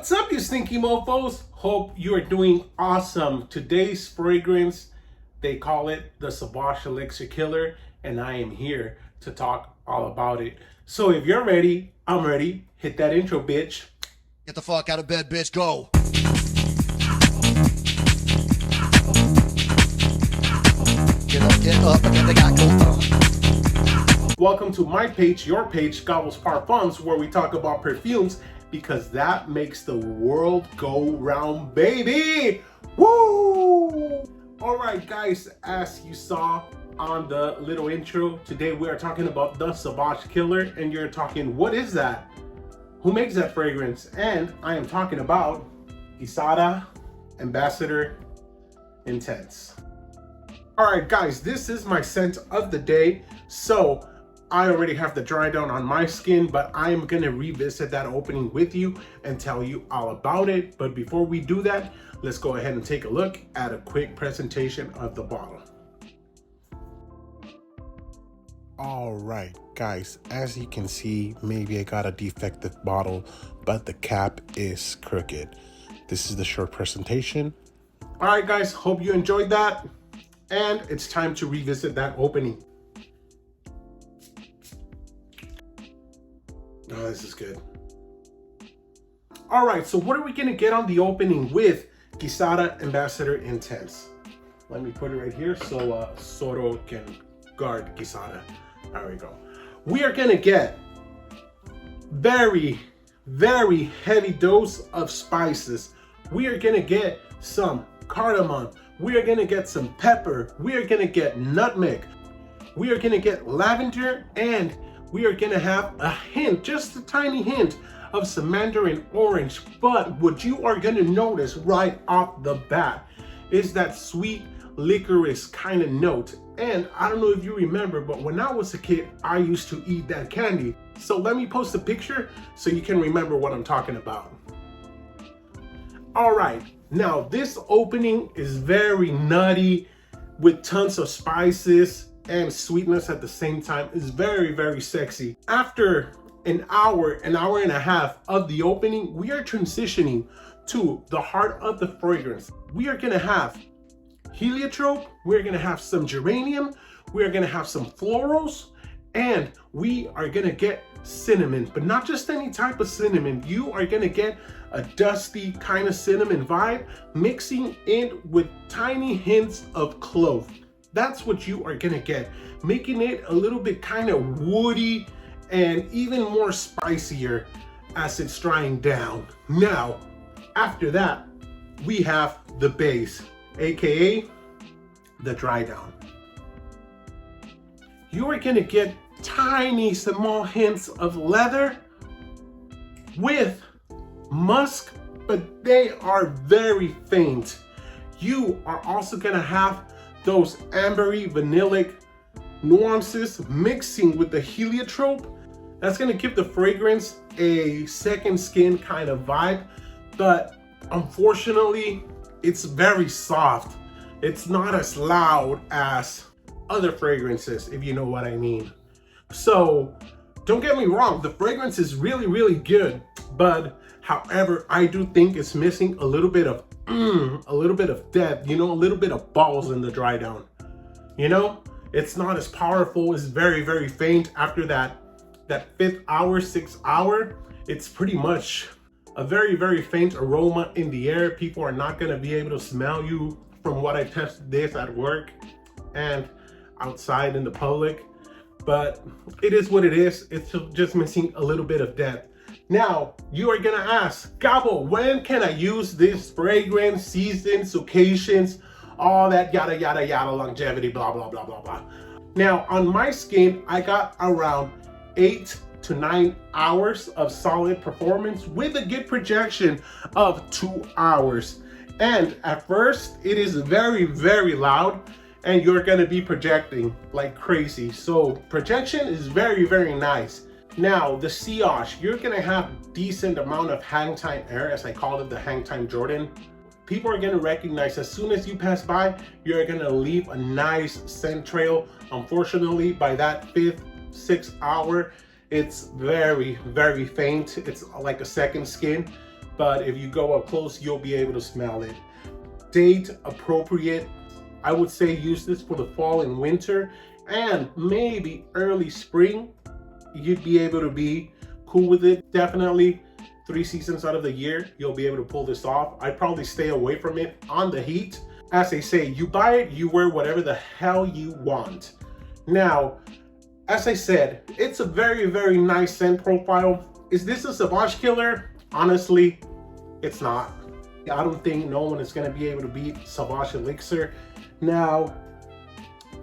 What's up, you stinky mofos? Hope you are doing awesome. Today's fragrance, they call it the Sauvage Elixir Killer, and I am here to talk all about it. So if you're ready, I'm ready. Hit that intro, bitch. Get the fuck out of bed, bitch. Go. Get up, and then they got go. Welcome to my page, your page, Gobbles Parfums, where we talk about perfumes because that makes the world go round, baby. Woo! All right, guys, as you saw on the little intro, today we are talking about the Sauvage Killer, and you're talking, what is that? Who makes that fragrance? And I am talking about Gisada Ambassadorintense. All right, guys, this is my scent of the day. So I already have the dry down on my skin, but I am gonna revisit that opening with you and tell you all about it. But before we do that, let's go ahead and take a look at a quick presentation of the bottle. All right, guys, as you can see, maybe I got a defective bottle, but the cap is crooked. This is the short presentation. All right, guys, hope you enjoyed that. And it's time to revisit that opening. Oh, this is good. All right, so what are we gonna get on the opening with Gisada Ambassadorintense? Let me put it right here so Soro can guard Gisada. There we go. We are gonna get very, very heavy dose of spices. We are gonna get some cardamom. We are gonna get some pepper. We are gonna get nutmeg. We are gonna get lavender, and we are gonna have a hint, just a tiny hint of some mandarin orange. But what you are gonna notice right off the bat is that sweet licorice kind of note. And I don't know if you remember, but when I was a kid, I used to eat that candy. So let me post a picture so you can remember what I'm talking about. All right, now this opening is very nutty with tons of spices and sweetness at the same time. Is very, very sexy. After an hour and a half of the opening, we are transitioning to the heart of the fragrance. We are gonna have heliotrope, we're gonna have some geranium, we're gonna have some florals, and we are gonna get cinnamon, but not just any type of cinnamon. You are gonna get a dusty kind of cinnamon vibe mixing in with tiny hints of clove. That's what you are gonna get, making it a little bit kind of woody and even more spicier as it's drying down. Now, after that, we have the base, AKA the dry down. You are gonna get tiny small hints of leather with musk, but they are very faint. You are also gonna have those ambery vanillic nuances mixing with the heliotrope. That's gonna give the fragrance a second skin kind of vibe, but unfortunately, it's very soft. It's not as loud as other fragrances, if you know what I mean. So don't get me wrong, the fragrance is really, really good, but however, I do think it's missing a little bit of depth, you know, a little bit of balls in the dry down. You know, it's not as powerful. It's very, very faint. After that fifth hour, 6th hour, it's pretty much a very, very faint aroma in the air. People are not gonna be able to smell you from what I tested this at work and outside in the public, but it is what it is. It's just missing a little bit of depth. Now, you are gonna ask, Gabo, when can I use this fragrance, seasons, occasions, all that yada, yada, yada, longevity, blah, blah, blah, blah, blah. Now, on my skin, I got around 8 to 9 hours of solid performance with a good projection of 2 hours. And at first, it is very, very loud, and you're gonna be projecting like crazy. So projection is very, very nice. Now, the sillage, you're gonna have decent amount of hang time air, as I call it, the hang time Jordan. People are gonna recognize as soon as you pass by, you're gonna leave a nice scent trail. Unfortunately, by that 5th, 6th hour, it's very, very faint. It's like a second skin. but if you go up close, you'll be able to smell it. Date appropriate. I would say use this for the fall and winter, and maybe early spring. You'd be able to be cool with it. Definitely 3 seasons out of the year, you'll be able to pull this off. I'd probably stay away from it on the heat. As they say, you buy it, you wear whatever the hell you want. Now, as I said, it's a very, very nice scent profile. Is this a Sauvage killer? Honestly, it's not. I don't think no one is going to be able to beat Sauvage Elixir. Now,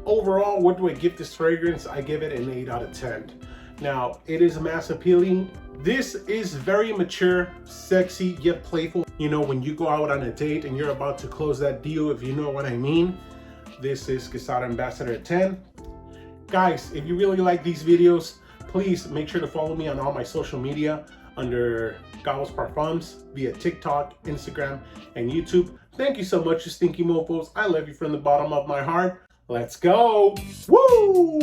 overall, what do I give this fragrance? I give it an 8 out of 10. Now, it is mass appealing. This is very mature, sexy, yet playful. You know, when you go out on a date and you're about to close that deal, if you know what I mean. This is Gisada Ambassador 10. Guys, if you really like these videos, please make sure to follow me on all my social media under Gobbles Parfums via TikTok, Instagram, and YouTube. Thank you so much, you stinky mofos. I love you from the bottom of my heart. Let's go. Woo!